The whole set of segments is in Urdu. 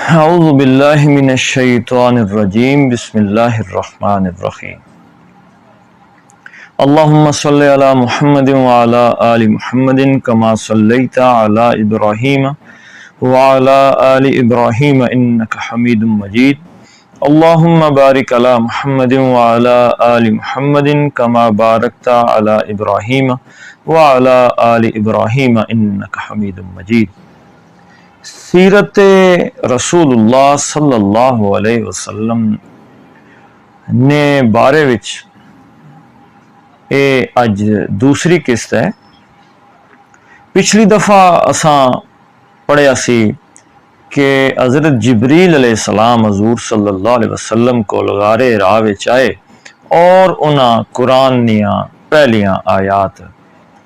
اعوذ باللہ من الشیطان الرجیم بسم اللہ الرحمن الرحیم اللہم صلی علی محمد وعلی آل محمد کما صلیت علی ابراہیم وعلی آل ابراہیم انک حمید مجید اللہم بارک علی محمد وعلی آل محمد کما بارکت علی ابراہیم وعلی آل ابراہیم انک حمید مجید۔ سیرت رسول اللہ صلی اللہ علیہ وسلم نے بارے وچ اے اج دوسری قسط ہے۔ پچھلی دفعہ اساں پڑھیا سی کہ حضرت جبریل علیہ السلام حضور صلی اللہ علیہ وسلم کو غار ہرا وچ آئے اور انہاں قرآن دیاں پہلیاں آیات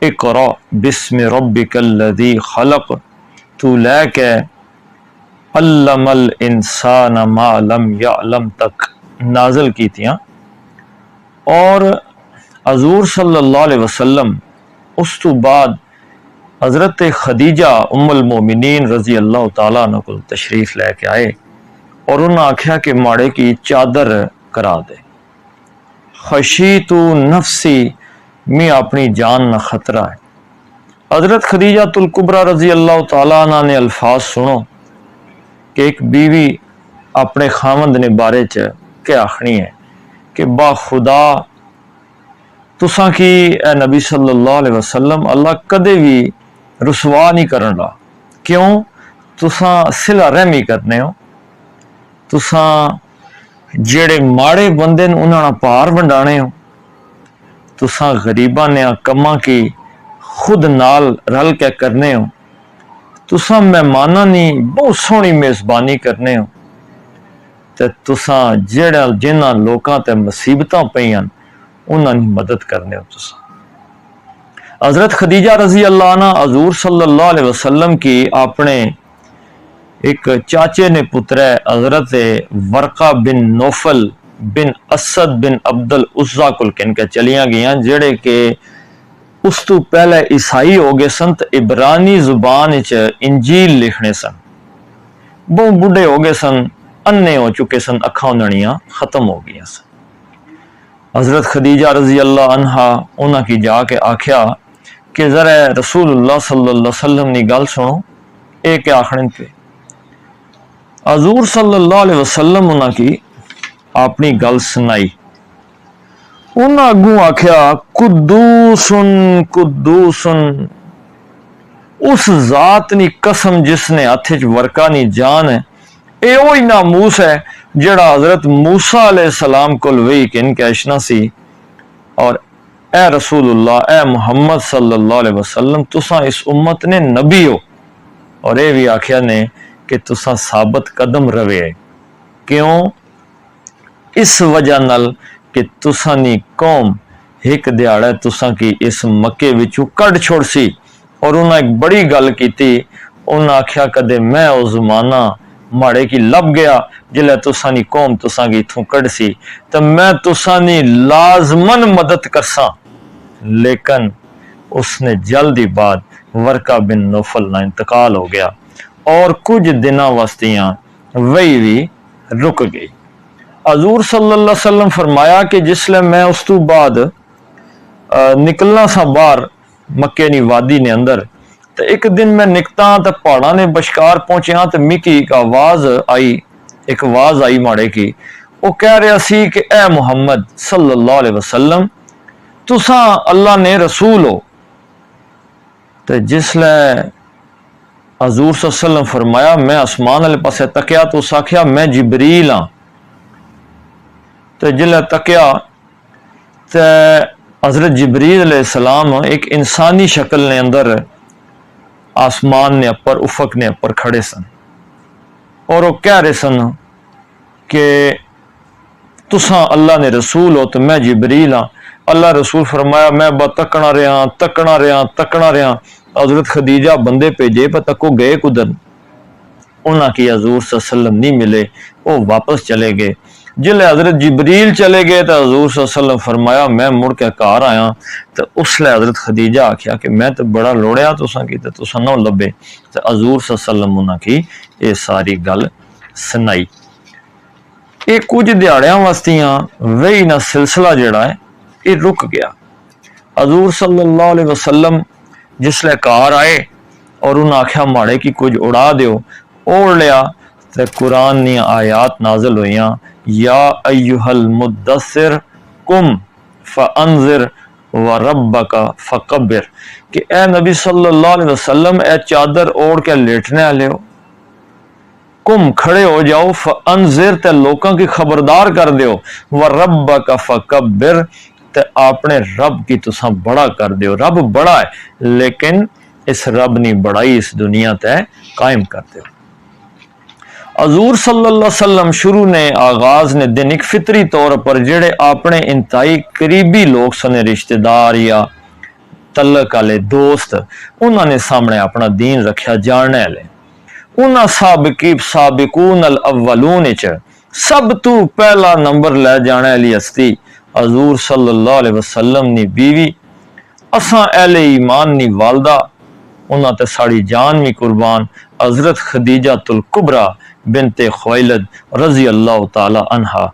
اقرأ بسم ربک الذی خلق تو لے کے علم الانسان ما لم یعلم تک نازل کی تھیاں، اور حضور صلی اللہ علیہ وسلم اس تو بعد حضرت خدیجہ ام المومنین رضی اللہ تعالیٰ عنہ کو تشریف لے کے آئے اور انہوں نے آکھیا کہ ماڑے کی چادر کرا دے، خشیت نفسی، میں اپنی جان نہ خطرہ ہے۔ حضرت خدیجہ الکبریٰ رضی اللہ تعالیٰ عنہ نے الفاظ سنو کہ ایک بیوی اپنے خاوند نے بارے چ کیا آخنی ہے کہ با خدا تساں کی اے نبی صلی اللہ علیہ وسلم اللہ کدے بھی رسوا نہیں کرن لا، کیوں؟ تساں صلہ رحمی کرنے ہو، تساں جڑے ماڑے بندے انہاں نال پار ونڈانے ہو، تساں غریباں نے کماں کی خود نال رل کے کرنے ہو، تساں مہماناں نی بہت سونی میزبانی کرنے ہو، تے تساں جنہاں لوکاں تے مصیبتاں پیاں انہاں دی مدد کرنے ہو۔ تساں حضرت خدیجہ رضی اللہ عنہ حضور صلی اللہ علیہ وسلم کی اپنے ایک چاچے نے پتر حضرت ورقہ بن نوفل بن اسد بن عبد العزا کول کن کے چلیاں گیاں، جڑے کہ اس تو پہلے عیسائی ہو گئے سن تے عبرانی زبان وچ انجیل لکھنے سن، بہت بڈھے ہو گئے سن، انے ہو چکے سن، اکھاں انہاں ختم ہو گئی سن۔ حضرت خدیجہ رضی اللہ عنہا انہاں کی جا کے آکھیا کہ ذرا رسول اللہ صلی اللہ علیہ وسلم نی گل سنو، اے کیا آکھنے پہ؟ حضور صلی اللہ علیہ وسلم انہاں کی اپنی گل سنائی، انہاں اگوں آکھیا قدوسن قدوسن، اس ذات نی قسم جس نے ہاتھ وچ ورقہ نی جان ہے، اے وہی ناموس ہے جڑا حضرت موسیٰ علیہ السلام کول وحی کن کے اشنا سی، اور اے رسول اللہ، اے محمد صلی اللہ علیہ وسلم، تساں اس امت نے نبی ہو، اور اے بھی آکھیا نے کہ تساں ثابت قدم روے، کیوں؟ اس وجہ نال کہ تساں نی قوم ایک دیہڑے تساں کی اس مکے وچوں کڈ چھوڑ سی، اور انہاں ایک بڑی گل کیتی، انہاں آکھیا کدے میں او زمانہ ماڑے کی لب گیا جلے تساں نی قوم تساں کی اتھوں کڈ سی تے میں تساں نی لازمن مدد کرساں، لیکن اس نے جلدی بعد ورقہ بن نوفل نہ انتقال ہو گیا اور کچھ دنوں واسطیاں وہی بھی رک گئی۔ حضور صلی اللہ علیہ وسلم فرمایا کہ جسلے میں اس تو بعد نکلنا سا باہر مکے نی وادی نے اندر، تو ایک دن میں نکتاں تو پہاڑاں نے بشکار پہنچیاں تو مکی ایک آواز آئی ماڑے کی، وہ کہہ رہا سی کہ اے محمد صلی اللہ علیہ وسلم، تساں اللہ نے رسول ہو۔ تو جسلے حضور صلی اللہ علیہ وسلم فرمایا، میں آسمان والے پاسے تکیا تو اس آکھیا میں جبریل ہاں۔ تو جلے تکیا تو حضرت جبریل علیہ السلام ایک انسانی شکل نے اندر آسمان نے اپر افق نے اپر کھڑے سن، اور وہ کہہ رہے سن کہ تساں اللہ نے رسول ہو تو میں جبریل ہاں۔ اللہ رسول فرمایا میں تکنا رہا، حضرت خدیجہ بندے بھیجے پہ تکو گئے کدھر، انہاں کی حضور صلی اللہ علیہ وسلم نہیں ملے، وہ واپس چلے گئے۔ جلے حضرت جبریل چلے گئے تو حضور صلی اللہ علیہ وسلم فرمایا میں مڑ کے گھر آیا، تو اس لئے حضرت خدیجہ آکھیا کہ میں تو بڑا لوڑیا تساں کی، تو تساں نہ لبے، تو حضور صلی اللہ علیہ وسلم انہاں کی یہ ساری گل سنائی۔ یہ کچھ دیہڑیاں واسطیاں وہی نہ سلسلہ جڑا ہے یہ رک گیا۔ حضور صلی اللہ علیہ وسلم جس لئے کار آئے اور انہوں آکھیا ماڑے کی کچھ اڑا دیو، اوڑ لیا، تے قرآن نی آیات نازل ہوئیاں، یا ایہا المدثر قم فانذر وربک فکبر، کہ اے نبی صلی اللہ علیہ وسلم اے چادر اوڑ کے لیٹنے والے ہو، کم کھڑے ہو جاؤ، فانذر تے لوکاں کی خبردار کر دیو، وربک فکبر تے اپنے رب کی تساں بڑا کر دیو۔ رب بڑا ہے لیکن اس رب نی بڑائی اس دنیا تے قائم کر دیو۔ حضور صلی اللہ علیہ وسلم شروع نے آغاز نے دن ایک فطری طور پر جڑے اپنے انتہائی قریبی لوگ سنے، رشتہ دار یا تعلق والے دوست، انہوں نے سامنے اپنا دین رکھیا جاننے والے، انہاں سابقون الاولون سب تو پہلا نمبر لے جانے والی ہستی حضور صلی اللہ علیہ وسلم نی بیوی، اساں اہل ایمان نی والدہ، انہاں تے ساڑی جان بھی قربان، حضرت خدیجہ الکبریٰ بنت خویلد رضی اللہ تعالی عنہا،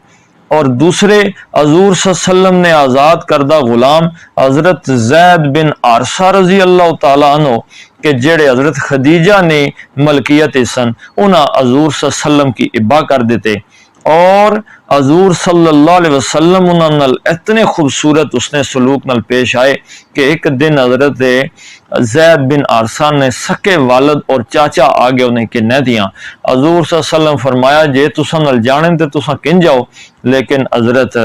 اور دوسرے حضور صلی اللہ علیہ وسلم نے آزاد کردہ غلام حضرت زید بن عارصہ رضی اللہ تعالی عنہ کہ جڑے حضرت خدیجہ نے ملکیت سن، انہاں حضور صلی اللہ علیہ وسلم کی ابا کر دیتے، اور حضور صلی اللہ علیہ وسلم انہاں نال اتنے خوبصورت اس نے سلوک نال پیش آئے کہ ایک دن حضرت زید بن عارصہ نے سکے والد اور چاچا آگے انہیں کہنے دیاں، حضور صلی اللہ علیہ وسلم فرمایا جے تساں نال جانن تے تساں کن جاؤ، لیکن حضرت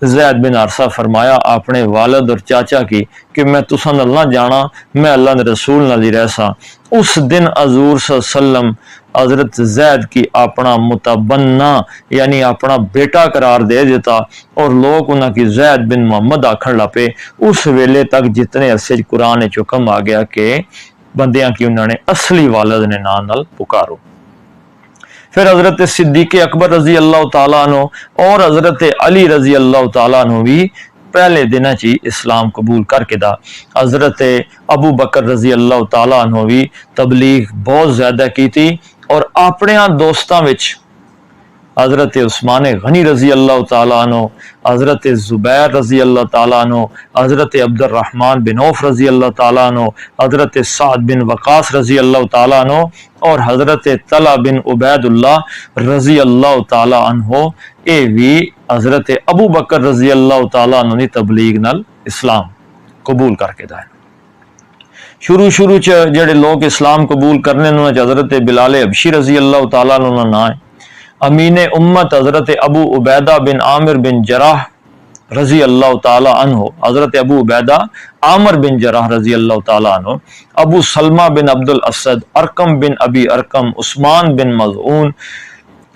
زید بن عارصہ فرمایا اپنے والد اور چاچا کی کہ میں تساں نال نہ جانا، میں اللہ نے رسول نال ہی رہساں۔ اس دن حضور صلی اللہ علیہ وسلم حضرت زید کی اپنا متبنہ یعنی اپنا بیٹا قرار دے دیتا، اور لوگ انہاں کی زید بن محمد آکھن لپے۔ اس ویلے تک جتنے عرصے قرآن حکم آ گیا کہ بندیاں کی انہوں نے اصلی والد نے نام نال پکارو۔ پھر حضرت صدیق اکبر رضی اللہ تعالیٰ عنہ اور حضرت علی رضی اللہ تعالیٰ عنہ بھی پہلے دن چی اسلام قبول کر کے دا۔ حضرت ابو بکر رضی اللہ تعالیٰ عنہ بھی تبلیغ بہت زیادہ کی تھی، اور اپنے دوستاں وچ حضرت عثمان غنی رضی اللہ تعالیٰ عنہ، حضرت زبیر رضی اللہ تعالیٰ عنہ، حضرت عبد الرحمن بن عوف رضی اللہ تعالیٰ عنہ، حضرت سعد بن وقاص رضی اللہ تعالیٰ عنہ، اور حضرت طلحہ بن عبید اللہ رضی اللہ تعالیٰ عنہ، اے بھی حضرت ابو بکر رضی اللہ تعالیٰ عنہ نے تبلیغ نال اسلام قبول کر کے دائیں۔ شروع جڑے لوگ اسلام قبول کرنے انہوں نے حضرت بلال حبشی رضی اللہ تعالیٰ عنہ نہ ہے، امین امت حضرت ابو عبیدہ بن عامر بن جراح رضی اللہ تعالی عنہ، حضرت ابو عبیدہ عامر بن جراح رضی اللہ تعالی عنہ، ابو سلمہ بن عبد الاسد، ارقم بن ابی ارقم، عثمان بن مظعون،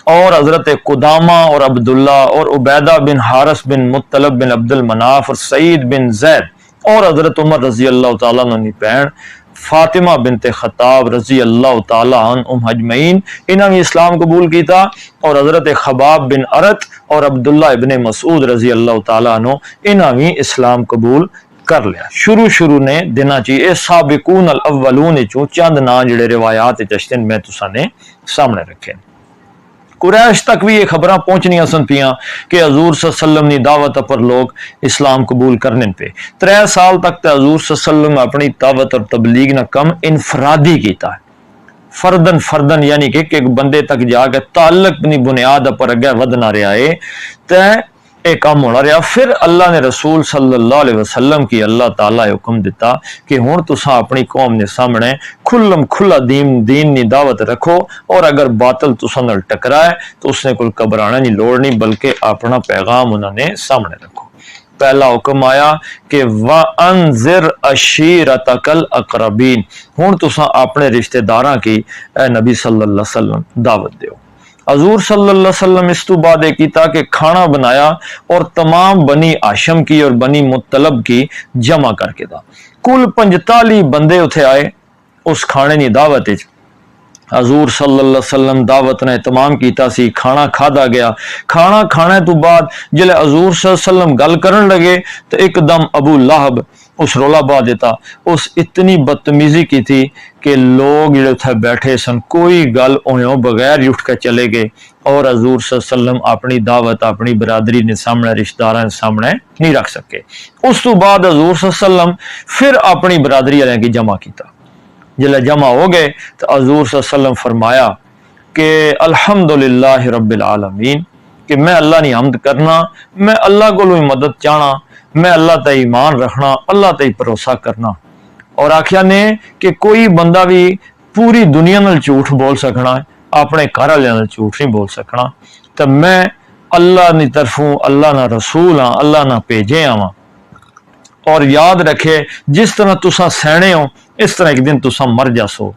اور حضرت قدامہ اور عبداللہ اور عبیدہ بن حارث بن مطلب بن عبد المناف اور سعید بن زید، اور حضرت عمر رضی اللہ تعالیٰ عنہ کی بہن فاطمہ بنت خطاب رضی اللہ تعالیٰ عنہم اجمعین، انہوں نے اسلام قبول کیتا، اور حضرت خباب بن ارت اور عبداللہ ابن مسعود رضی اللہ تعالیٰ عنہ انہوں نے اسلام قبول کر لیا۔ شروع نے دینا چاہیے سابقون الاولون چند نا جڑے روایات چشتن میں تساں نے سامنے رکھے۔ قریش تک بھی یہ خبراں پہنچنیاں سن پیاں کہ حضور صلی اللہ علیہ وسلم نے دعوت پر لوگ اسلام قبول کرنے پہ 3 سال تک تے حضور صلی اللہ علیہ وسلم اپنی دعوت اور تبلیغ نہ کم انفرادی کیتا ہے، فردن یعنی کہ ایک بندے تک جا کے تعلق اپنی بنیاد پر اگے ودنا رہا ہے تے ایک کام ہونا رہا۔ پھر اللہ نے رسول صلی اللہ علیہ وسلم کی اللہ تعالیٰ حکم دیتا کہ ہن تساں اپنی قوم نے سامنے کھلا دین نی دعوت رکھو، اور اگر باطل تساں نال ٹکرائے تو اس نے کوئی گھبرانے نہیں لوڑ نہیں، بلکہ اپنا پیغام انہوں نے سامنے رکھو۔ پہلا حکم آیا کہ وَأَنذِرْ عَشِيرَتَكَ الْأَقْرَبِينَ، ہن تساں اپنے رشتہ داراں کی اے نبی صلی اللہ علیہ وسلم دعوت دیو۔ حضور صلی اللہ علیہ وسلم اس تو بعد ایک کیتا کہ کھانا بنایا اور تمام بنی ہاشم کی اور بنی مطلب کی جمع کر کے دا، کل 45 بندے اتھے آئے اس کھانے نی دعوت وچ۔ حضور صلی اللہ علیہ وسلم دعوت نے اہتمام کیتا سی، کھانا کھادا گیا۔ کھانا کھانے تو بعد جلے حضور صلی اللہ علیہ وسلم گل کرن لگے تو ایک دم ابو لہب اس رولا پا دیتا، اس اتنی بدتمیزی کی تھی کہ لوگ جڑے اتنے بیٹھے سن کوئی گل ہوئے بغیر ہی اٹھ کے چلے گئے، اور حضور صلی اللہ علیہ وسلم اپنی دعوت اپنی برادری نے سامنے رشتہ داراں کے سامنے نہیں رکھ سکے۔ اس تو بعد حضور صلی اللہ علیہ وسلم پھر اپنی برادری والوں کی جمع کیتا، جلے جمع ہو گئے تو حضور صلی اللہ علیہ وسلم فرمایا کہ الحمدللہ رب العالمین، کہ میں اللہ نے حمد کرنا، میں اللہ کو مدد چاہنا، میں اللہ تے ایمان رکھنا، اللہ تے بھروسہ کرنا، اور آخیا نے کہ کوئی بندہ بھی پوری دنیا نال جھوٹ بول سکنا، اپنے گھر والے نال جھوٹ نہیں بول سکنا، تو میں اللہ کی طرفوں اللہ نہ رسول ہاں، اللہ نہ بھیجے ہاں۔ اور یاد رکھے جس طرح تساں سہنے ہو اس طرح ایک دن تساں مر جاسو،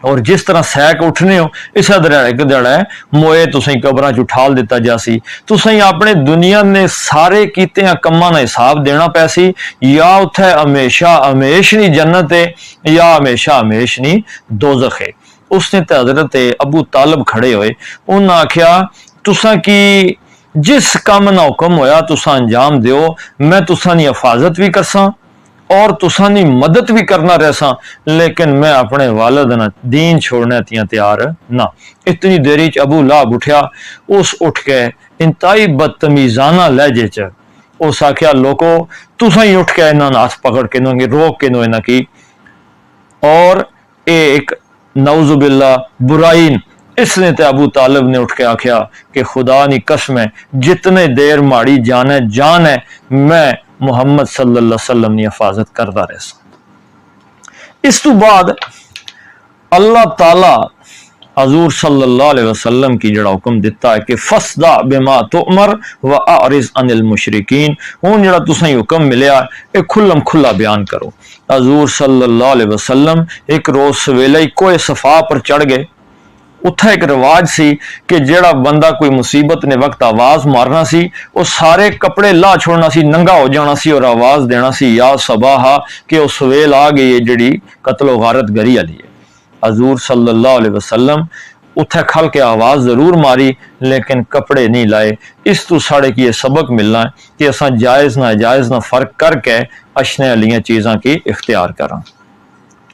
اور جس طرح سیک اٹھنے ہو اسے ایک دڑا ہے موئے تسیں قبراں چ اٹھال دیتا جاسی، تسیں اپنے دنیا نے سارے کیتے ہیں کماں دا حساب دینا پیسی، یا اتھے ہمیشہ ہمیشنی جنت ہے یا ہمیشہ ہمیشنی دوزخ ہے۔ اس نے تے حضرت ابو طالب کھڑے ہوئے، انہاں آکھیا تساں کی جس کام نہ حکم ہویا تساں انجام دیو، میں تساں دی حفاظت بھی کرساں اور تساں دی مدد بھی کرنا رہساں، لیکن میں اپنے والد نہ دین چھوڑنے تیاں تیار نہ۔ اتنی دیری چ ابو لہب اٹھیا، اس اٹھ کے انتہائی بدتمیزانہ لہجے چ اس آکھیا لوکو تساں ہی اٹھ کے انہاں ہاتھ پکڑ کے انہاں کی روک کے انہاں کی، اور ایک نعوذ باللہ برائین، اس نے تے ابو طالب نے اٹھ کے آکھیا کہ خدا نی قسم ہے جتنے دیر ماڑی جان ہے میں محمد صلی اللہ علیہ وسلم نے حفاظت کرتا رہسا۔ اس تو بعد اللہ تعالی حضور صلی اللہ علیہ وسلم کی جڑا حکم دیتا ہے کہ فصدع بما تؤمر واعرض عن المشرکین، ہوں جڑا تسیں حکم ملیا ایک کھلم کھلا بیان کرو۔ حضور صلی اللہ علیہ وسلم ایک روز سویلے ہی کوہ صفا پر چڑھ گئے، اتھا ایک رواج سی کہ جیڑا بندہ کوئی مصیبت نے وقت آواز مارنا سی وہ سارے کپڑے لا چھوڑنا سی، ننگا ہو جانا سی اور آواز دینا سی یا صباحا، کہ وہ سویل آ گئی ہے جڑی قتل و غارت گری علی ہے۔ حضور صلی اللہ علیہ وسلم اتھے کھل کے آواز ضرور ماری لیکن کپڑے نہیں لائے۔ اس تو ساڑے کی یہ سبق ملنا ہے کہ اساں جائز ناجائز نہ فرق کر کے اشنے علیاں چیزاں کی اختیار کریں۔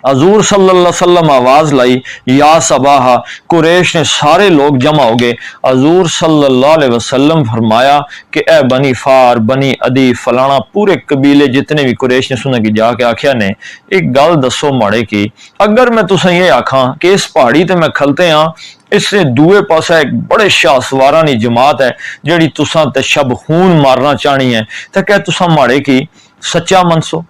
حضور صلی اللہ علیہ وسلم آواز لائی یا صباحا، قریش نے سارے لوگ جمع ہو گئے۔ حضور صلی اللہ علیہ وسلم فرمایا کہ اے بنی فار بنی عدی فلانا، پورے قبیلے جتنے بھی قریش نے سنا کی جا کے آکھیا نے ایک گل دسو ماڑے کی، اگر میں تسیں یہ آکھاں کہ اس پہاڑی تے میں کھلتے ہاں، اس سے دوے پاسے ایک بڑے شاہ سوارانی جماعت ہے جیڑی تساں تے شب خون مارنا چاہنی ہے، تے کہ تساں ماڑے کی سچا منسو؟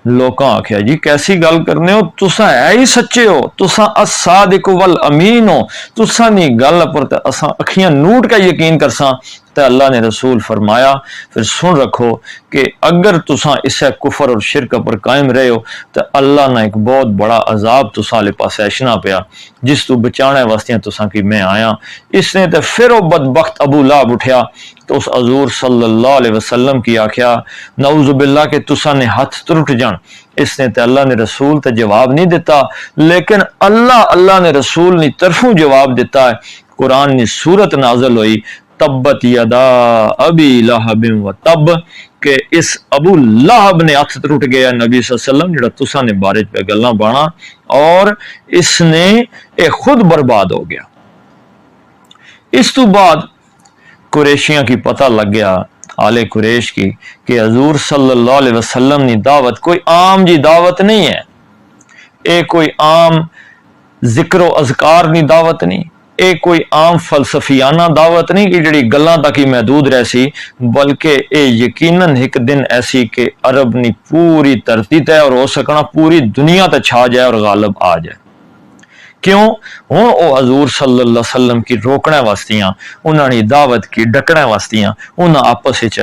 لوکاں آکھیا جی کیسی گل کرنے ہو، تساں ہے ہی سچے ہو، تساں الصادق والامین ہو، تساں نی گل پر تے اساں اکھیاں نوٹ کا یقین کرساں۔ تے اللہ نے رسول فرمایا پھر سن رکھو کہ اگر تساں اسے کفر اور شرک پر قائم رہے ہو تو اللہ نے ایک بہت بڑا عذاب تساں لے پاسے اشنا پیا جس تو بچانے واسطے تساں کی میں آیا۔ اس نے تے پھر وہ بدبخت ابو لہب اٹھیا تو اس حضور صلی اللہ علیہ وسلم کی آکھیا نعوذ باللہ کہ تساں نے ہاتھ ٹوٹ جان۔ اس نے تے اللہ نے رسول تے جواب نہیں دیتا، لیکن اللہ نے رسول نے طرفوں جواب دیتا ہے۔ قرآن نے سورت نازل ہوئی تبت یدا ابی لہب و تب، کہ اس ابو لہب نے ہاتھ ٹوٹ گیا نبی صلی اللہ علیہ وسلم جڑا تساں نے بارے پہ گلاں بانا، اور اس نے خود برباد ہو گیا۔ اس تو بعد قریشیاں کی پتہ لگ گیا آل قریش کی کہ حضور صلی اللہ علیہ وسلم کی دعوت کوئی عام جی دعوت نہیں ہے، اے کوئی عام ذکر و اذکار نہیں دعوت نہیں، اے کوئی عام فلسفیانہ دعوت نہیں کہ جڑی گلاں تک ہی محدود رہ سی، بلکہ اے یقیناً ایک دن ایسی کہ عرب نی پوری دھرتی تے اور ہو سکنا پوری دنیا تے چھا جائے اور غالب آ جائے۔ کیوں؟ ہوں او حضور صلی اللہ علیہ وسلم کی روکنے واستیاں، انہوں نے دعوت کی ڈکنے واستیاں، انہوں آپس وچ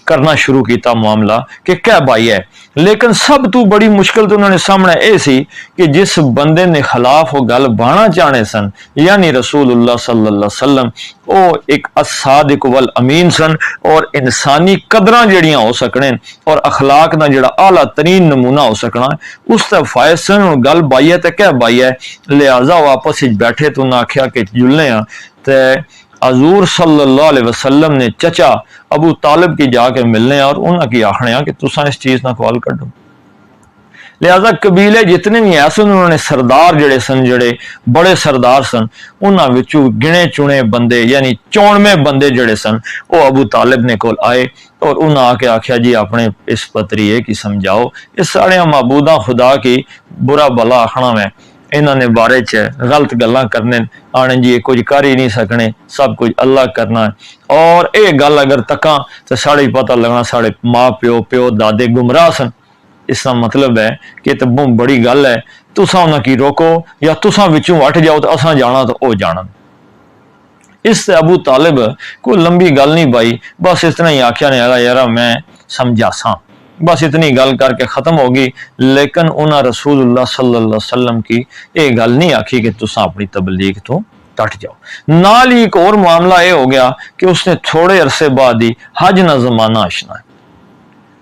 کرنا شروع کیتا معاملہ کہ کیا بھائی ہے، لیکن سب تو بڑی مشکل تو انہوں نے سامنے اے سی کہ جس بندے نے خلاف وہ گل بانا چاہنے سن یعنی رسول اللہ صلی اللہ علیہ وسلم، او ایک الصادق والامین سن، اور انسانی قدراں جڑیاں ہو سکنے اور اخلاق نہ جڑا اعلیٰ ترین نمونہ ہو سکنا اس تے فائز سن، اور گل بائی ہے تے کیا بائی ہے، لہذا وہ آپس وچ بیٹھے تو انہاں آکھیا کہ جلنے ہاں تے حضور صلی اللہ علیہ وسلم نے چچا ابو طالب کی جا کے ملنے اور انہاں کی آخنے کہ تساں اس چیز نہ کال کڈو. لہذا قبیلے جتنے بھی ایسے انہوں نے سردار جڑے سن، جڑے بڑے سردار سن، انہاں وچوں گنے چنے بندے یعنی 94 بندے جڑے سن وہ ابو طالب نے کول آئے اور انہاں آ کے آخیا جی اپنے اس پتریے کی سمجھاؤ، اس سارے معبوداں خدا کی برا بلا آخنا میں انہوں نے بارے چ غلط گلاں کرنے آنے جی کچھ کر ہی نہیں سکنے، سب کچھ اللہ کرنا ہے، اور اے گل اگر تکاں تو ساڑے پتہ لگنا ساڑے ماں پیو دادے گمراہ سن. اس کا مطلب ہے کہ تو بہت بڑی گل ہے، تساں انہاں کی روکو یا تساں وچوں ہٹ جاؤ تو اساں جانا تو او جانا. اس سے ابو طالب کوئی لمبی گل نہیں بائی، بس اتنا ہی آخیا نے یار میں سمجھا ساں، بس اتنی گل کر کے ختم ہوگی. لیکن انہاں رسول اللہ صلی اللہ علیہ وسلم کی یہ گل نہیں آکھی کہ تساں اپنی تبلیغ تو ٹٹ جاؤ. نال ہی ایک اور معاملہ یہ ہو گیا کہ اس نے تھوڑے عرصے بعد ہی حج نہ زمانہ اشنا ہے.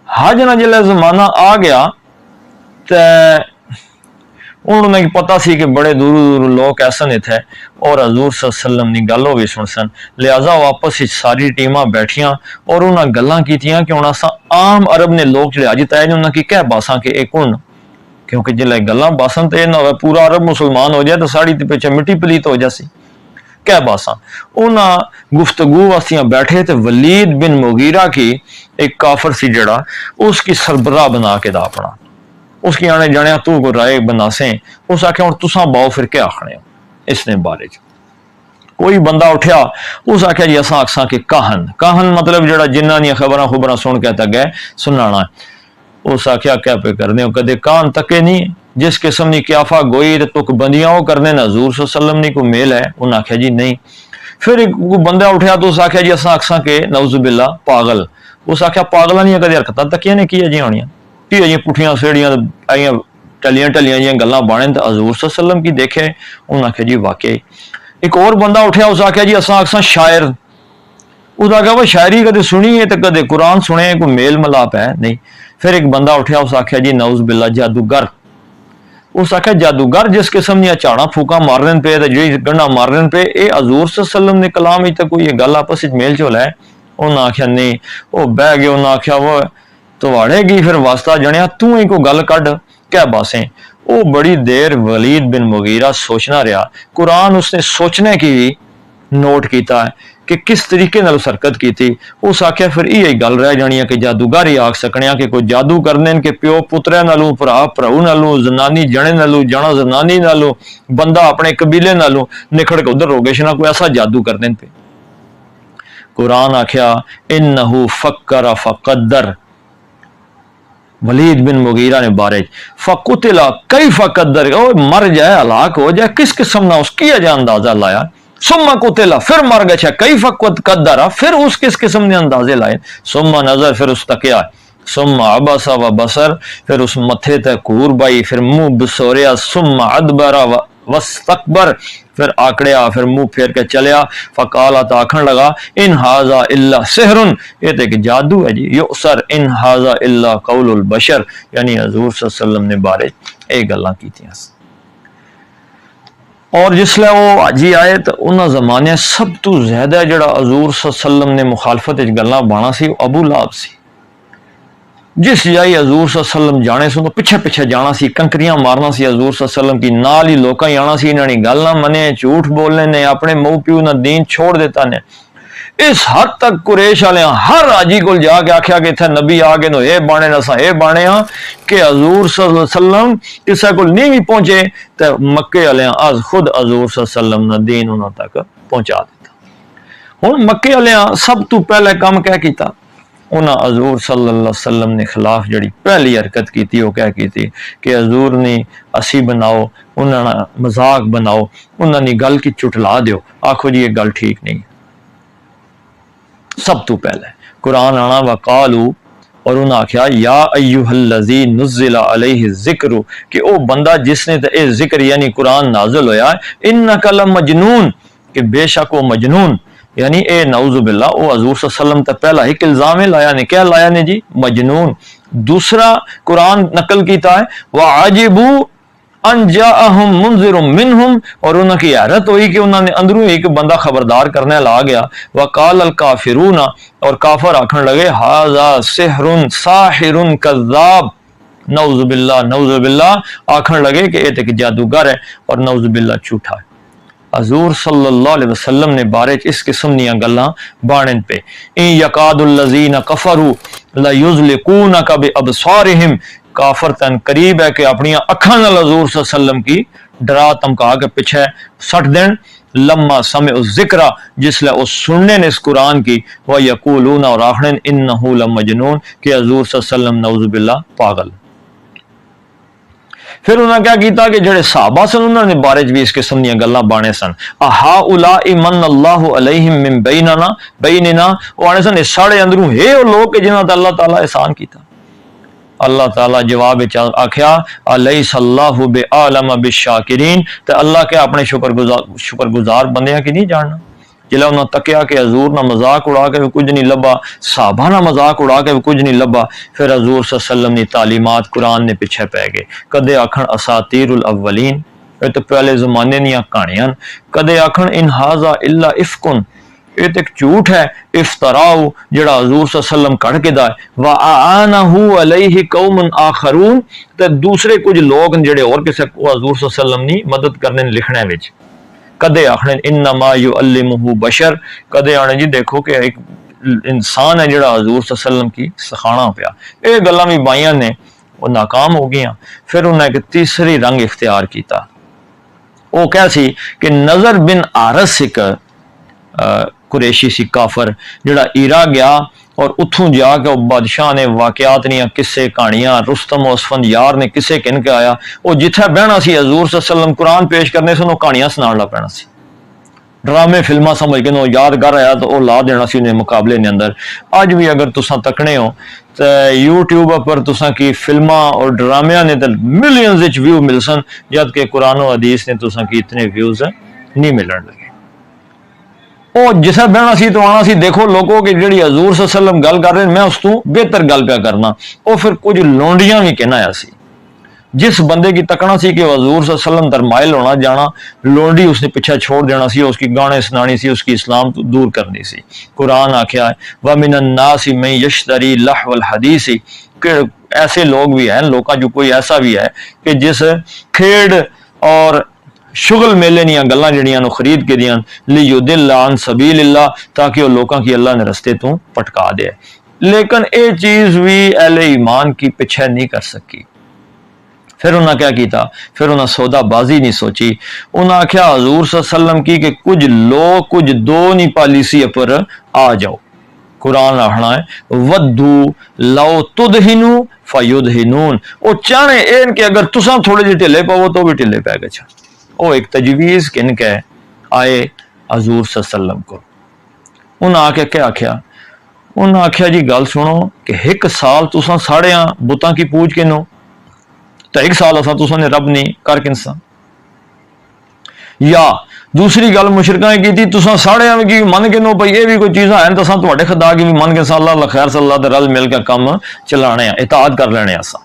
حج نہ جلے زمانہ آ گیا تو انہوں نے پتا سی کہ بڑے دور دور لوگ ایسا نہیں تھے اور حضور صلی اللہ علیہ وسلم نے گلوں بھی سن سن. لہذا واپس ساری ٹیماں بیٹھیاں اور انہاں گلاں کیتیاں کہ انہاں سا عام عرب نے لوگ جڑے حج تے انہاں کی کہہ باساں کہ ایک کون، کیونکہ جلے گلاں باسن تے نہ ہوئے پورا عرب مسلمان ہو جائے تو ساڑی تے پیچھے مٹی پلیت ہو جاسی کہہ باساں. انہاں گفتگو واسطیاں بیٹھے تے ولید بن مغیرہ کی ایک کافر سی جڑا اس کی سربراہ بنا کے دا اپنا اس کی آنے جانے تو کو رائے بنا سیں. اس آکھے ہن تساں باؤ پھر کیا آکھنے ہو اس نے بارے چ. کوئی بندہ اٹھیا اس آکھیا جی اساں آکھساں کہ کاہن مطلب جڑا جنہاں دی خبراں سن کے تے گئے سنانا. اس آکھیا کیا پہ کرنے ہو، کدے کان تکے نہیں جس قسم دی قیافہ گوئی تے تک بندیاں وہ کرنے نہ حضور صلی اللہ علیہ وسلم نے کوئی میل ہے. انہاں آکھیا جی نہیں. پھر ایک بندہ اٹھیا تو اس آکھیا جی اساں آکھساں کہ نعوذ باللہ پاگل. اس آکھیا پاگلاں نہیں کدے حرکتاں تکیاں نے کیے جی ہونیاں کی جی پٹھیاں سیڑیاں آئیاں ٹلیاں جی گلاں بانے تے حضور صلی اللہ علیہ وسلم کی دیکھے. انہاں آکھیا جی واقعی. ایک اور بندہ اٹھیا اس آکھیا جی اساں آکھساں شاعر. اس آکھیا وہ شاعری کدے سنی ہے تے کدے قرآن سنے کوئی میل ملاپ ہے نہیں. پھر ایک بندہ اٹھیا اس آکھیا جی نعوذ باللہ جادوگر. اس آکھیا جادوگر جس قسم دیا چاڑاں پھوکاں مارن پہ تے جڑی گنڈا مارن پہ اے حضور صلی اللہ علیہ وسلم نے کلام وچ تے کوئی یہ گل آپس وچ میل جول ہے. انہاں آکھیا نہیں. وہ بہ گئے. انہاں آکھیا وہ تواڑے گی پھر واسطہ جنیا تو ہی کو گل کڈ کہہ باسیں. وہ بڑی دیر ولید بن مغیرہ سوچنا رہا. قرآن اس نے سوچنے کی بھی نوٹ کیتا ہے کہ کس طریقے نال حرکت کی تھی. اس آکھیا پھر یہی گل رہ جانی ہے کہ جادوگر ہی آکھ سکنے کہ کوئی جادو کرنے کہ پیو پترے نالوں بھرا بھراؤ نالوں زنانی جنے نالوں جنا زنانی نالوں بندہ اپنے قبیلے نالوں نکھڑ کے ادھر روگے شنا کوئی ایسا جادو کرنے پہ. قرآن آکھیا انہو فکر فقدر. ولید بن مغیرہ نے بارے فقتلا کیف قدر، مر جائے ہلاک ہو جائے کس قسم نہ اس کی اجا اندازہ لایا. ثم قتلا پھر مر گیا کیف قدر پھر اس کس قسم نے اندازے لائے. ثم نظر پھر اس تکیا. ثم عبس و بصر پھر اس متھے تے کور بائی پھر منہ بسوریا. ثم ادبر واستکبر پھر آکڑیا پھر منہ پھیر کے چلیا. فقال آکھن لگا ان ھذا الا سحر، یہ تے کہ جادو ہے جی. یؤثر ان ھذا الا قول البشر، یعنی حضور صلی اللہ علیہ وسلم نے بارے اے گلاں کیتیاں. اور جس لئے وہ حاجی آئے تو انہاں زمانے سب تو زیادہ جڑا حضور صلی اللہ علیہ وسلم نے مخالفت گلاں بانا سی وہ ابو لہب سی. جس جائی حضور صلی اللہ علیہ وسلم جانے سن تو پیچھے پیچھے جانا سی، کنکریاں مارنا سی حضور صلی اللہ علیہ وسلم کی. نال ہی لوکاں ہی آنا سی، انہاں نے گل نہ منے، جھوٹ بولنے نے، اپنے مو پیو نہ دین چھوڑ دیتا نے. اس حد تک قریش والے ہر حاجی کو جا کے آخیا کہ اتنے نبی آ گئے نو اے بانے نسا اے بانے ہاں کہ حضور صلی اللہ علیہ وسلم کسے کو نہیں بھی پہنچے تو مکے والے از خود حضور صلی اللہ علیہ وسلم نے دین انہوں تک پہنچا دیتا. ہن مکے والے سب تو پہلے کام کیا کیتا؟ انہاں حضور صلی اللہ علیہ وسلم نے خلاف جڑی پہلی حرکت کی تھی وہ کیا کی تھی کہ حضور نے اسی بناؤ، انہاں مذاق بناؤ، انہاں نے گل کی چٹلا دیو، آکھو جی یہ گل ٹھیک نہیں. سب تو پہلے قرآن آنا وقالو اور انہاں آکھیا یا ایھا الذی نزل علیہ الذکر کہ او بندہ جس نے اے ذکر یعنی قرآن نازل ہویا انک لمجنون کہ بے شک وہ مجنون، یعنی اے نعوذ باللہ او حضور صلی اللہ علیہ وسلم تے پہلا ایک الزام لایا نے، کیا لایا نے جی؟ مجنون. دوسرا قرآن نقل کیتا ہے وعجبوا ان جاءہم منذر منہم، اور انہوں کی حیرت ہوئی کہ انہوں نے اندروں ایک بندہ خبردار کرنے لا گیا. وقال الکافرون، اور کافر آکھن لگے ھذا سحر ساحر کذاب، نعوذ باللہ نعوذ باللہ، آکھن لگے کہ یہ ایک جادوگر ہے اور نعوذ باللہ جھوٹا ہے. حضور صلی اللہ علیہ وسلم نے بارے اس قسم دیاں گلاں بانن پہ. ان یکاد الذین کفروا لیزلقونک بابصارہم، کافر تن قریب ہے کہ اپنی اکھاں نال حضور صلی اللہ علیہ وسلم کی ڈرا دھمکا کے پیچھے سٹ دین. لما سمعوا الذکر، جس لئے اس سننے نے اس قرآن کی، ویقولون، اور آخرین انہ لمجنون، کہ حضور صلی اللہ علیہ وسلم نعوذ باللہ پاگل. پھر انہوں نے کیا کیتا کہ جڑے صحابہ سن انہوں نے بارے بھی اس قسم دیاں گلاں بانے سن. اہؤلاء من اللہ علیہم من بیننا، وہ آنے سن اس ساڑے اندروں ہے وہ لوگ کہ جنہاں تے اللہ تعالیٰ احسان کیتا. اللہ تعالیٰ جواب آکھیا الیس اللہ بعالم بالشاکرین، تے اللہ کے اپنے شکر گزار بندیاں کی نہیں جاننا. جلے انہوں نے تکیا کہ حضور نہ مذاق اڑا کے بھی کچھ نہیں لبا، صحابہ نہ مذاق اڑا کے بھی کچھ نہیں لبا، پھر حضور صلی اللہ علیہ وسلم نے تعلیمات قرآن نے پیچھے پہ گئے. کدے آکھن اساطیر الاولین، یہ تو پہلے زمانے دیاں کہانیاں. کدے آکھن ان ھذا الا افکن، یہ تو ایک جھوٹ ہے، افتراؤ جڑا حضور صلی اللہ علیہ وسلم کڑھ کے دا ہے. وَأَعَانَهُ عَلَيْهِ قَوْمٌ آخَرُونَ، تے دوسرے کچھ لوگ جڑے اور کسے کو حضور صلی اللہ علیہ وسلم نے مدد کرنے لکھنے وچ. کدے آخنے انما یعلمہ بشر، کدے آنے جی دیکھو کہ ایک انسان ہے جڑا حضور صلی اللہ علیہ وسلم کی سکھانا پیا. یہ گلاں بھی بائیاں نے وہ ناکام ہو گیا. پھر انہیں ایک تیسری رنگ اختیار کیتا. وہ کیا سی کہ نظر بن عارس ایک قریشی سی کافر جڑا ایرا گیا، اور اتھوں جا کے بادشاہ نے واقعات نیاں قصے کہانیاں رستم و اسفندیار نے قصے کن کے آیا. وہ جتھے بہنا سی حضور صلی اللہ علیہ وسلم قرآن پیش کرنے سے وہ کہانیاں سنان لا پینا سی، ڈرامے فلماں سمجھ کے وہ یادگار آیا تو وہ لا دینا سی انہیں مقابلے نے اندر. اج بھی اگر تساں تکنے ہو تو یوٹیوب پر تساں کی فلماں اور ڈرامیاں نے تو ملینز وچ ویو مل سن، جبکہ قرآن و حدیث نے تساں کی اتنے ویوز نہیں ملن لگے. وہ جسے بہنا سی تو آنا سی دیکھو لوگوں کہ جڑی حضور صلی اللہ علیہ وسلم گل کر رہے ہیں میں اس تو بہتر گل پیا کرنا. وہ پھر کچھ لونڈیاں بھی کہنا آیا سی. جس بندے کی تکنا سی کہ حضور صلی اللہ علیہ وسلم درمائل ہونا جانا، لونڈی اس نے پیچھے چھوڑ دینا سی، اس کی گانے سنانی سی، اس کی اسلام تو دور کرنی سی. قرآن آکھیا ہے وَمِنَ النَّاسِ مَن يَشْتَرِي لَهْوَ الْحَدِيثِ، کہ ایسے لوگ بھی ہیں، لوکاں جو کوئی ایسا بھی ہے کہ جس کھیڑ اور شغل میلے نیاں گلاں جڑیاں نو خرید کے دیاں لیضل عن سبیل اللہ، تاکہ وہ لوکاں کی اللہ نے رستے تو پٹکا دے. لیکن اے چیز بھی اہل ایمان کی پیچھے نہیں کر سکی. پھر انہاں کیا کیتا، پھر انہاں سودا بازی نہیں سوچی. انہاں آکھیا حضور صلی اللہ علیہ وسلم کی کہ کچھ لوگ کچھ دو نہیں پالیسی پر آ جاؤ. قرآن آخنا ہے ودو لو تدہنو فیدہنون، وہ چاہنے این کہ اگر تساں تھوڑے جے ٹھلے پاو تو بھی ٹھلے پہ گچھا. وہ ایک تجویز کن کے آئے حضور صلی اللہ علیہ وسلم کو. انہاں آکے کیا آکھیا، انہاں آکھیا جی گل سنو کہ ایک سال تساں ساڑے بتاں کی پوج کے نو، تو ایک سال اساں تساں نے رب نہیں کر کنساں. یا دوسری گل مشرکاں کی تھی تساں ساڑے کی من کے نو پئی یہ بھی کوئی چیزاں ہیں تساں تواڈے خدا کی بھی من کے سال اللہ خیر صلی اللہ دے رل مل کے کم چلانے ہیں، اطاعت کر لینے اساں.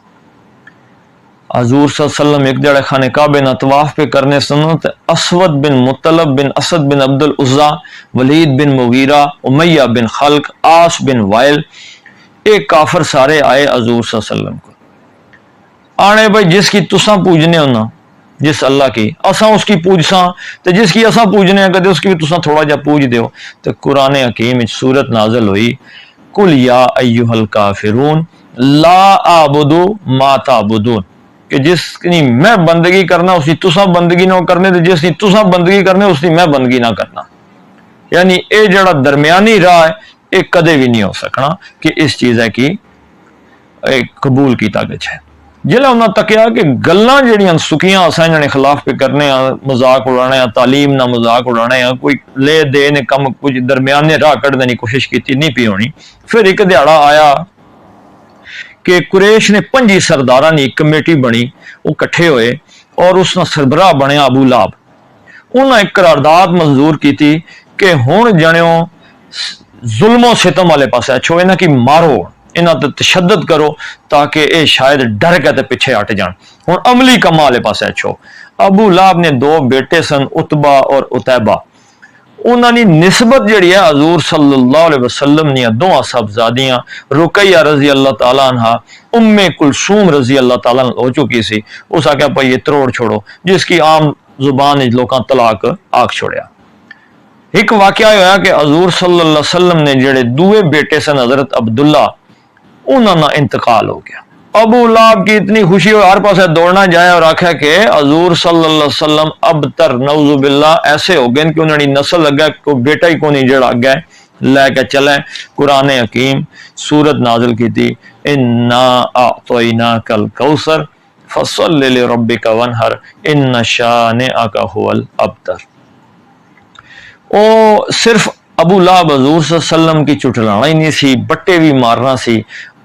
حضور صلی اللہ علیہ وسلم ایک جڑے خانہ کعبے نہ طواف پہ کرنے سنو تے اسود بن مطلب بن اسد بن عبد العزا، ولید بن مغیرہ، امیہ بن خلق، آس بن وائل، ایک کافر سارے آئے حضور صلی اللہ علیہ وسلم کو. آنے بھائی جس کی تساں پوجنے ہونا، جس اللہ کی اساں اس کی پوجساں، تے جس کی اساں پوجنے ہیں کدے اس کی بھی تساں تھوڑا جا پوج دیو. تے قرآن حکیم وچ سورت نازل ہوئی قل یا ایھا الکافرون لا اعبد ما تعبدون، کہ جس کی میں بندگی کرنا اس کی تساں بندگی نہ کرنے، تے جس کی تساں بندگی کرنے اس کی میں بندگی نہ کرنا. یعنی اے جڑا درمیانی راہ ہے اے کدے بھی نہیں ہو سکنا کہ اس چیز ہے کہ قبول کیتا گچھے. جلے انہاں تکیا کہ گلاں جڑیاں سکیاں اساں نے خلاف پہ کرنے ہیں، مذاق اڑانے ہیں، تعلیم نہ مذاق اڑانے ہیں، کوئی لے دے نے کم کچھ درمیانے راہ کڈنے کی کوشش کیتی نہیں پی ہونی. پھر ایک دیہڑا آیا کہ قریش نے 5 سرداراں کی ایک کمیٹی بنی، وہ کٹھے ہوئے اور اس نے سربراہ بنیا ابو لہب. انہاں ایک قرارداد منظور کی تھی کہ ہن جنیوں ظلم و ستم والے پاسے اچھو انہاں کی مارو، انہاں تے تشدد کرو تاکہ اے شاید ڈر کے تے پیچھے ہٹ جان۔ ہن عملی کماں والے پاسے اچھو۔ ابو لہب نے دو بیٹے سن، عتبہ اور عتیبہ۔ انہاں دی نسبت جڑی ہے حضور صلی اللہ علیہ وسلم نے دوواں صاحبزادیاں رقیہ رضی اللہ تعالیٰ عنہ، ام کلثوم رضی اللہ تعالیٰ عنہ ہو چکی سی، اس آکھیا بھائی یہ تروڑ چھوڑو، جس کی عام زبان لوکاں طلاق آکھ چھوڑیا۔ ایک واقعہ ہویا کہ حضور صلی اللہ علیہ وسلم نے جڑے دوے بیٹے سن حضرت عبداللہ، انہاں نا انتقال ہو گیا۔ ابو لہب کی اتنی خوشی ہو، ہر پاسے دوڑنا جائے اور آکھا کہ حضور صلی اللہ علیہ وسلم اب تر نعوذ باللہ ایسے ہو گئے کہ انہوں نے نسل لگا کوئی بیٹا ہی کو نہیں جڑا گئے لے کے چلیں۔ قرآن حکیم سورت نازل کی تھی، انا اعطیناک الکوثر فصل لربک وانحر ان شانئک هو الابتر۔ او صرف ابو لہب حضور صلی اللہ علیہ وسلم کی چٹلانا ہی نہیں سی، بٹے بھی مارنا سی،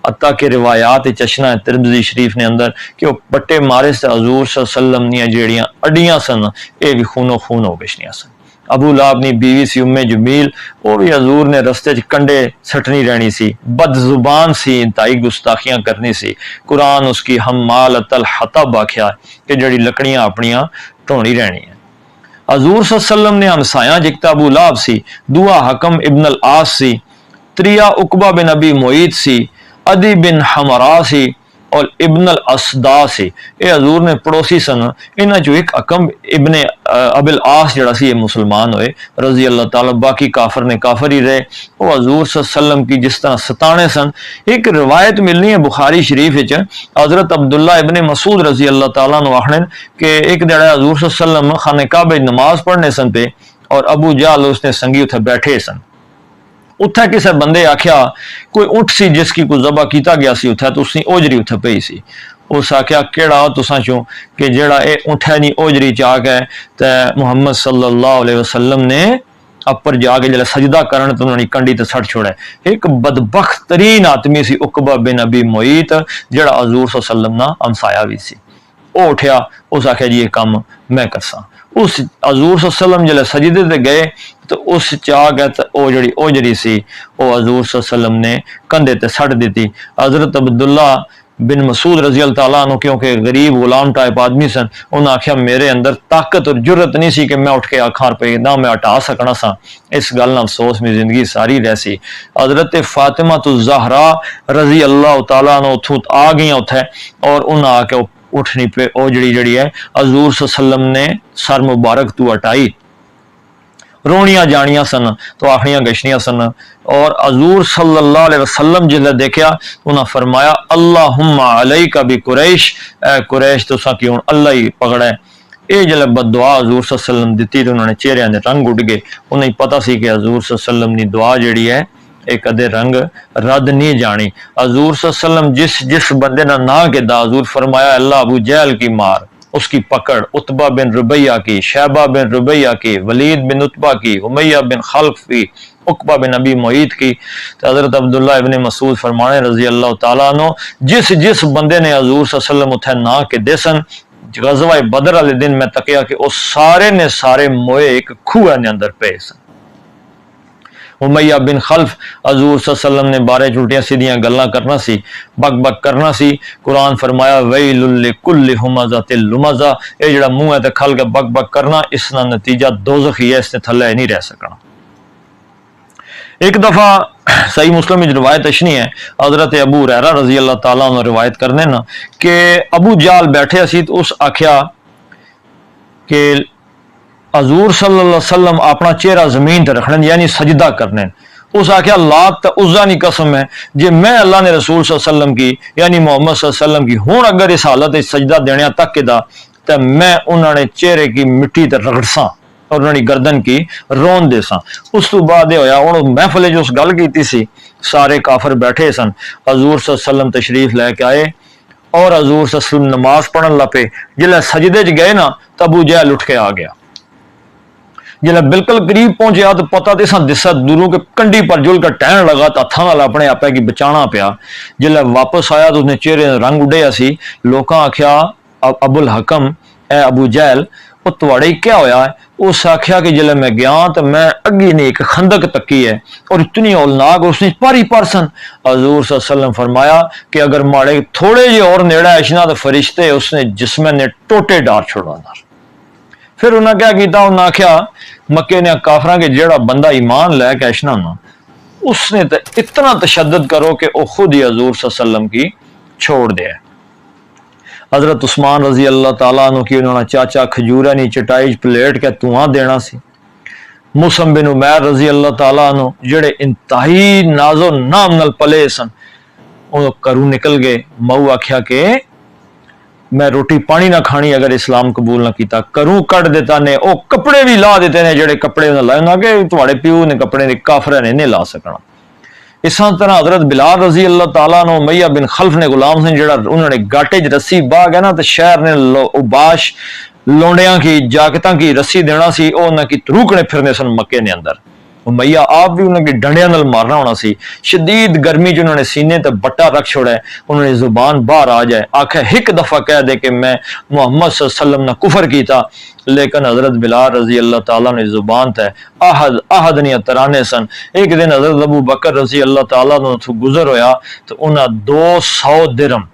حتیٰ کہ روایات چشنا ہے ترمذی شریف نے اندر کہ وہ بٹے مارے سے حضور صلی اللہ علیہ وسلم نے جیڑیاں اڈیاں سن اے بھی خونو خون ہو گشنیاں سن۔ ابو لہب نے بیوی سی ام جمیل، وہ بھی حضور نے رستے چ کنڈے سٹنی رہنی سی، بد زبان سی، انتہائی گستاخیاں کرنی سی۔ قرآن اس کی حمالۃ الحطب آکھیا کہ جڑی لکڑیاں اپنیاں ٹھونی رہنی ہیں۔ حضور صلی اللہ علیہ وسلم نے ہمسایاں جکتا ابو لہب سی، دعا حکم ابن العاص سی، تریا عقبہ بن ابی معیط سی، عدی بن حمراء سی اور ابن الاسدا سی۔ اے حضور نے پڑوسی سن، انہاں جو ایک حکم ابن ابی العاص جڑا سی یہ مسلمان ہوئے رضی اللہ تعالیٰ، باقی کافر نے کافر ہی رہے۔ وہ حضور صلی اللہ علیہ وسلم کی جس طرح ستانے سن۔ ایک روایت ملنی ہے بخاری شریف وچ، حضرت عبداللہ ابن مسعود رضی اللہ تعالیٰ عنہ آخنے کہ ایک دیڑا حضور صلی اللہ علیہ وسلم خانہ کعبہ نماز پڑھنے سن پہ، اور ابو جہل اس نے سنگی اتھے بیٹھے سن۔ اتھے کسے بندے آکھیا کوئی اونٹ سی جس کی کوئی ذبح کیتا گیا سی اتھے، تو اس نے اوجری اتھے پئی سی۔ اس آکھیا کیڑا تساں چوں کہ جیڑا اے اونٹھے نہیں اوجری چاہ گئے تے محمد صلی اللہ علیہ وسلم نے اپر جا کے جلے سجدہ کرن تو انہوں نے کنڈی تے سٹ چھوڑے۔ ایک بدبخت ترین آدمی سی عقبہ بن ابی معیط جیڑا حضور صلی اللہ علیہ وسلم نا ہمسایا بھی سی۔ او اٹھیا، اس آکھیا جی یہ کام میں کرساں۔ اس حضور صلی اللہ علیہ وسلم جلے سجدے تے گئے تو اس چاہ گئے تو او جڑی اوجری سی او حضور صلی اللہ علیہ وسلم نے کندھے تے سٹ دیتی۔ حضرت عبداللہ بن مسعود رضی اللہ تعالیٰ عنہ کیونکہ غریب غلام ٹائپ آدمی سن، انہوں نے آکھیا میرے اندر طاقت اور جرت نہیں سی کہ میں اٹھ کے آکھاں پہ نہ میں ہٹا سکنا سا، اس گل نہ افسوس میں زندگی ساری رہ سی۔ حضرت فاطمہ الزہرا رضی اللہ تعالیٰ عنہ اتھوں آ گئیاں اتھے، اور انہوں آ کے اٹھنی پہ او جڑی ہے حضور صلی اللہ علیہ وسلم نے سر مبارک تو ہٹائی، رونیاں جانیاں سن تو آخریاں گشنیاں سن۔ اور حضور صلی اللہ علیہ وسلم جلے دیکھیا انہاں فرمایا اللہم علیک بقریش، اے قریش تو ساں کیوں اللہ ہی پکڑے۔ اے جلے بد دعا حضور صلی اللہ علیہ وسلم دیتی تو انہوں نے چہرے اندر رنگ اٹھ گئے۔ انہیں پتہ سی کہ حضور صلی اللہ علیہ وسلم نے دعا جڑی ہے ایک ادھے رنگ رد نہیں جانی۔ حضور صلی اللہ علیہ وسلم جس بندے نہ کے دا حضور فرمایا اللہ ابو جہل کی مار، اس کی پکڑ، عتبہ بن ربیہ کی، شیبہ بن ربیہ کی، ولید بن عتبہ کی، امیہ بن خلف کی، عقبہ بن ابی معیط کی۔ تو حضرت عبداللہ ابن مسعود فرمانے رضی اللہ تعالیٰ عنہ جس بندے نے حضور صلی اللہ علیہ وسلم اتھے نہ کے دے سن، غزوہ بدر والے دن میں تکیا کہ وہ سارے نے سارے موئے ایک کھوہ نے اندر پے سن۔ امیہ بن خلف حضور صلی اللہ علیہ وسلم نے بارے جھوٹیاں سیدھیاں گلاں کرنا سی، بک بک کرنا سی۔ قرآن فرمایا ویل لکل ہمزۃ لمزہ، اے جڑا منہ ہے تے کھل کے بک بک کرنا، اس کا نتیجہ دوزخ ہی ہے، اس نے تھلے نہیں رہ سکنا۔ ایک دفعہ صحیح مسلم میں روایت اشنی ہے، حضرت ابو ہریرہ رضی اللہ تعالیٰ عنہ روایت کرنے نا کہ ابو جہل بیٹھے سی تو اس آکھیا کہ حضور صلی اللہ علیہ وسلم اپنا چہرہ زمین تے رکھنے یعنی سجدہ کرنے۔ اس آکھیا لات تے عزا نہیں قسم ہے جے میں اللہ نے رسول صلی اللہ علیہ وسلم کی یعنی محمد صلی اللہ علیہ وسلم کی ہون اگر اس حالت سجدہ دینے تک دا تے میں انہوں نے چہرے کی مٹی تے رگڑساں اور انہوں نے گردن کی رون دے ساں۔ اس تو بعد یہ ہویا انہوں محفل جو اس گل کیتی سی سارے کافر بیٹھے سن، حضور صلی اللہ علیہ وسلم تشریف لے کے آئے اور حضور صلی اللہ علیہ وسلم نماز پڑھن لپے۔ جلے سجدے چ گئے نا تو ابو جہل اٹھ کے آ گیا، جلے بالکل قریب پہنچیا تو پتہ تے سا دسا دوروں کے کنڈی پر جل کر ٹہن لگا تو ہتھاں نال اپنے آپے کی بچانا پیا۔ جلے واپس آیا تو اس نے چہرے رنگ اڈیا سی، لوکاں آکھیا ابو الحکم اے ابو جہل وہ تواڑے کیا ہویا ہے؟ اس آخیا کہ جلے میں گیا تو میں اگی نے ایک خندق تکی ہے اور اتنی اولناک اس نے پاری پر سن. حضور صلی اللہ علیہ وسلم فرمایا کہ اگر ماڑے تھوڑے جے اور نیڑا اشنا تو فرشتے اس نے جسم نے ٹوٹے ڈار چھوڑانا. پھر انہیں کیا کیتا؟ انہیں آخیا مکے نے کافراں کے جیڑا بندہ ایمان لے کے اشنا نا اس نے اتنا تشدد کرو کہ وہ خود ہی حضور صلی اللہ علیہ وسلم کی چھوڑ دے. حضرت عثمان رضی اللہ تعالیٰ عنہ کی انہوں نے چاچا کھجورہ نہیں چٹائی پلیٹ کے تواں دینا سی. مصعب بن عمیر رضی اللہ تعالیٰ عنہ جڑے انتہائی ناز و نام نال پلے سن انہوں کروں نکل گئے. مئو آکھیا کہ میں روٹی پانی نہ کھانی اگر اسلام قبول نہ کیتا. کروں کٹ دیتا نے او کپڑے بھی لا دیتے نے جڑے کپڑے انہوں لائے نہ کہ تواڑے پیو نے کپڑے نے کافرہ نے نہیں لا سکنا. اسی طرح حضرت بلال رضی اللہ تعالیٰ عنہ امیہ بن خلف نے غلام سے جڑا انہوں نے گاٹے چ رسی باہ گیا نا تو شہر نے باش لونڈیاں کی جاکتاں کی رسی دینا سی او انہاں کی روکنے پھرنے سن مکے نے اندر. امیہ آپ بھی انہوں کی ڈنڈیاں نال مارنا ہونا سی. شدید گرمی جو انہوں نے سینے تے بٹا رکھ چھوڑا ہے انہوں نے زبان باہر آ جائے آکھے ایک دفعہ کہہ دے کہ میں محمد صلی اللہ علیہ وسلم نے کفر کیتا. لیکن حضرت بلال رضی اللہ تعالیٰ نے زبان تے احد نہیں ترانے سن. ایک دن حضرت ابو بکر رضی اللہ تعالیٰ نے تو گزر ہویا تو انہاں 200 درہم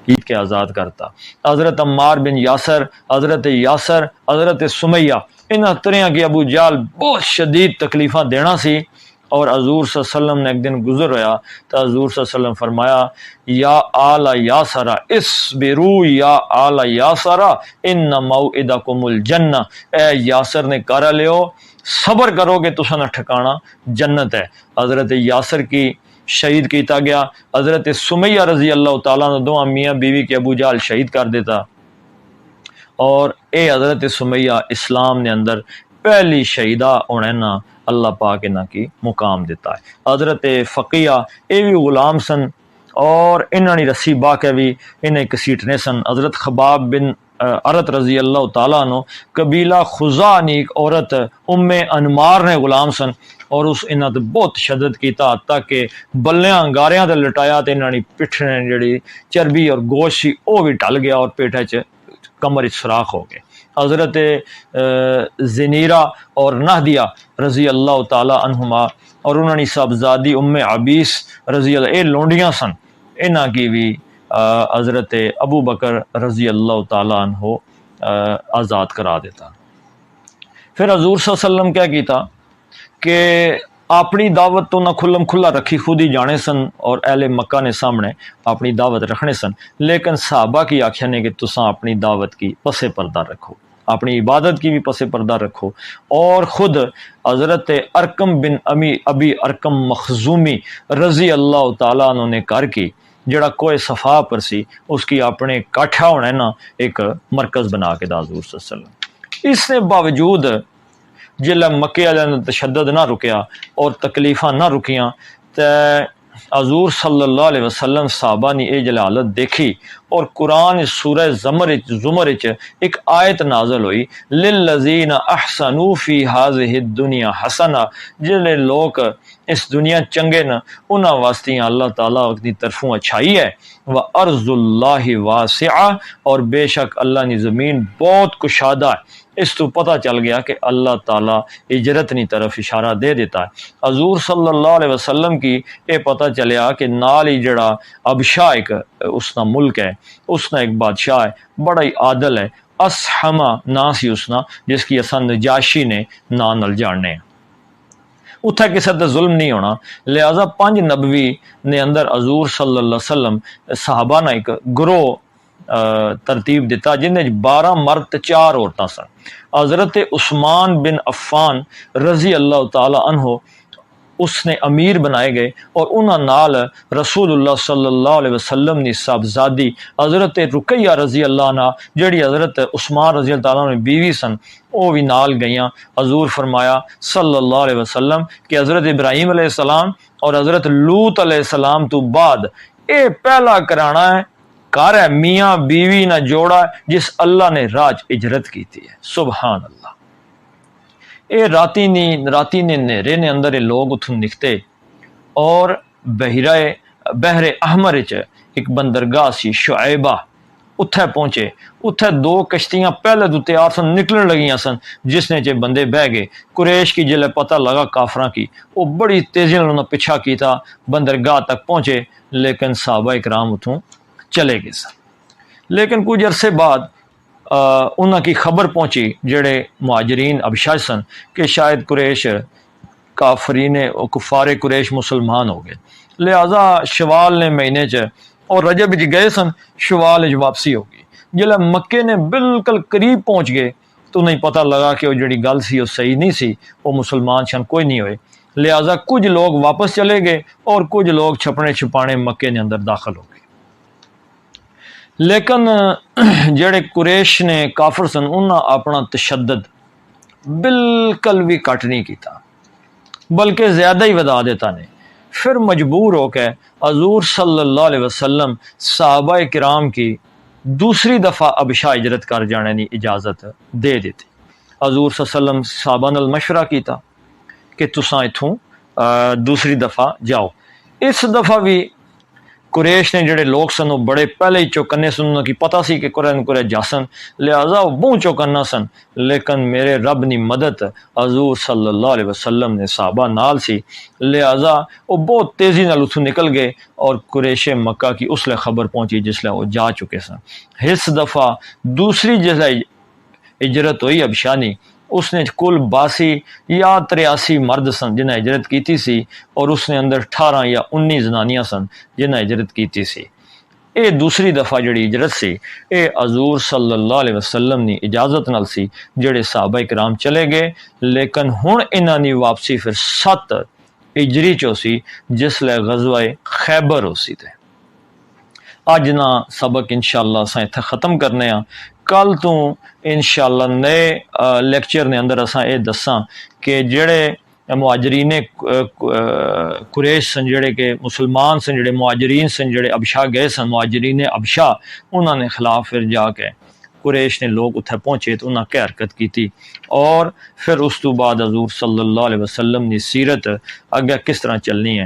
عید کے آزاد کرتا. حضرت عمار بن یاسر، حضرت سمیہ انہاں طرح کی ابو جہل بہت شدید تکلیفاں دینا سی. اور حضور صلی اللہ علیہ وسلم نے ایک دن گزر ہویا تو حضور صلی اللہ علیہ وسلم فرمایا یا آل یاسر اصبروا یا آل یاسر ان موعدکم الجنہ. اے یاسر نے کر لیو صبر کرو کہ تساں ٹھکانا جنت ہے. حضرت یاسر کی شہید کیتا گیا. حضرت سمیہ رضی اللہ تعالیٰ نے دو میاں بیوی کے ابو جہل شہید کر دیتا. اور اے حضرت سمیہ اسلام نے اندر پہلی شہیدہ ہونے نا اللہ پاک انہاں کی مقام دیتا ہے. حضرت فقیہ اے بھی غلام سن اور انہاں نے رسی باہ کے بھی انہیں کسیٹنے سن. حضرت خباب بن عرت رضی اللہ تعالیٰ عنہ قبیلہ خزاع نے ایک عورت ام انمار نے غلام سن اور اس انہاں تے بہت تشدد کیتا حتیٰ کہ بلیاں انگاریاں تے لٹایا تے انہاں نے پٹھ نے جڑی چربی اور گوشت سی او بھی ٹل گیا اور پیٹھ چ کمر سوراخ ہو گئے. حضرت زنیرہ اور نہدیہ رضی اللہ تعالیٰ عنہما اور انہوں نے صاحبزادی ام عبیس رضی اللہ اے لونڈیاں سن انہاں کی بھی حضرت ابو بکر رضی اللہ تعالیٰ عنہ آزاد کرا دیتا. پھر حضور صلی اللہ علیہ وسلم کیا کیتا کہ اپنی دعوت تو نہ کھلم کھلا رکھی خود ہی جانے سن اور اہل مکہ نے سامنے اپنی دعوت رکھنے سن. لیکن صحابہ کی آخیا نے کہ تساں اپنی دعوت کی پس پردہ رکھو، اپنی عبادت کی بھی پس پردہ رکھو. اور خود حضرت ارکم بن ابی ارکم مخزومی رضی اللہ تعالیٰ عنہ نے کر کی جڑا کوئی صفا پر سی اس کی اپنے کاٹھا ہونا ہے نا ایک مرکز بنا کے دا حضور صلی اللہ علیہ وسلم. اس نے باوجود جلے مکے والے نے تشدد نہ رکیا اور تکلیفاں نہ رکیاں تے حضور صلی اللہ علیہ وسلم صحابہ نے یہ جلالت دیکھی اور قرآن سورہ زمر ایک آیت نازل ہوئی للذین احسنوا فی ہذہ الدنیا حسنہ. جلے لوگ اس دنیا چنگے نا انہاں واسطے اللہ تعالیٰ کی طرفوں اچھائی ہے. وَأَرْضُ اللَّهِ وَاسِعَةٌ اور بے شک اللہ نے زمین بہت کشادہ ہے. اس تو پتہ چل گیا کہ اللہ تعالیٰ ہجرت نی طرف اشارہ دے دیتا ہے. حضور صلی اللہ علیہ وسلم کی یہ پتہ چلیا کہ نال ہی جڑا ابشا ایک اس کا ملک ہے اس نے ایک بادشاہ ہے بڑا ہی عادل ہے اسحمہ نا سی اس نا جس کی اساں نجاشی نے نا نل جاننے ہیں. اتھا کسی تے ظلم نہیں ہونا. لہذا 5 نبوی نے اندر حضور صلی اللہ علیہ وسلم صحابہ نے ایک گروہ ترتیب دیتا جن 12 مرد تے 4 عورتاں سن. حضرت عثمان بن عفان رضی اللہ تعالی عنہ اس نے امیر بنائے گئے اور انہاں نال رسول اللہ صلی اللہ علیہ وسلم نے صاحبزادی حضرت رقیہ رضی اللہ عنہ جڑی حضرت عثمان رضی اللہ تعالیٰ عنہ بیوی سن وہ بھی نال گئیاں. حضور فرمایا صلی اللہ علیہ وسلم کہ حضرت ابراہیم علیہ السلام اور حضرت لوط علیہ السلام تو بعد اے پہلا کرانا ہے کار ہے میاں بیوی نہ جوڑا جس اللہ نے راج اجرت کیتی ہے. سبحان اللہ. اے راتی نے نیرے نے اندر لوگ اتھوں نکتے اور بحر احمر ایک بندرگاہ سی شعیبہ اتھے پہنچے، اتھے 2 کشتیاں پہلے تو تیار سن، نکلن لگیاں سن، جس نے بندے بہ گئے۔ قریش کی جلے پتہ لگا کافراں کی، وہ بڑی تیزی انہوں نے پیچھا کیتا، بندرگاہ تک پہنچے، لیکن صحابہ اکرام اتھوں چلے گئے سن۔ لیکن کچھ عرصے بعد انہاں کی خبر پہنچی جڑے مہاجرین ابشا سن کہ شاید قریش کفار قریش مسلمان ہو گئے، لہذا شوال نے مہینے اور رجب گئے سن، شوال واپسی ہو گئی۔ جلے مکے نے بالکل قریب پہنچ گئے تو نہیں پتہ لگا کہ وہ جڑی گل سی وہ صحیح نہیں سی، وہ مسلمان شان کوئی نہیں ہوئے، لہذا کچھ لوگ واپس چلے گئے اور کچھ لوگ چھپنے چھپانے مکے نے اندر داخل ہو گئے۔ لیکن جڑے قریش نے کافر سن انہاں اپنا تشدد بالکل بھی کٹ نہیں کیتا، بلکہ زیادہ ہی ودا دیتا نے۔ پھر مجبور ہو کے حضور صلی اللہ علیہ وسلم صحابہ کرام کی دوسری دفعہ ابشا ہجرت کر جانے کی اجازت دے دیتی۔ حضور صلی اللہ علیہ وسلم صحابہ نال مشورہ کیتا کہ تساں اتھوں دوسری دفعہ جاؤ۔ اس دفعہ بھی قریش نے جڑے لوگ سن وہ بڑے پہلے ہی چوکنے سن، انہوں کی پتہ سی کہ قرآن جاسن، لہذا وہ بہت چوکنا سن، لیکن میرے رب نی مدد حضور صلی اللہ علیہ وسلم نے صحابہ نال سی، لہذا وہ بہت تیزی نال اتھوں نکل گئے اور قریش مکہ کی اس لئے خبر پہنچی جس لئے وہ جا چکے سن۔ اس دفعہ دوسری جیسے ہجرت ہوئی ابشانی، اس نے کل 82 یا 83 مرد سن جنہیں ہجرت کیتی سی، اور اس نے اندر 18 یا 19 زنانیاں سن جنہیں ہجرت کیتی سی۔ اے دوسری دفعہ جڑی ہجرت سی اے حضور صلی اللہ علیہ وسلم نی اجازت نال سی، جڑے صحابہ کرام چلے گئے، لیکن ہن انہاں دی واپسی پھر 7 ہجری چو سی جس لئے غزوہ خیبر ہو سی تے۔ اج نا سبق انشاءاللہ اساں اتھے ختم کرنے ہاں، کل تو انشاءاللہ نئے لیکچر نے اندر اساں اے دساں کہ جڑے مہاجرین قریش سن، جڑے کہ مسلمان سن، جڑے مہاجرین سن، جڑے ابشا گئے سن، مہاجرین ابشا، انہاں نے خلاف پھر جا کے قریش نے لوگ اتھے پہنچے تو انہاں کی حرکت کیتی، اور پھر اس تو بعد حضور صلی اللہ علیہ وسلم نے سیرت اگے کس طرح چلنی ہے۔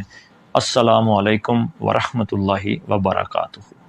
السلام علیکم ورحمۃ اللہ وبرکاتہ۔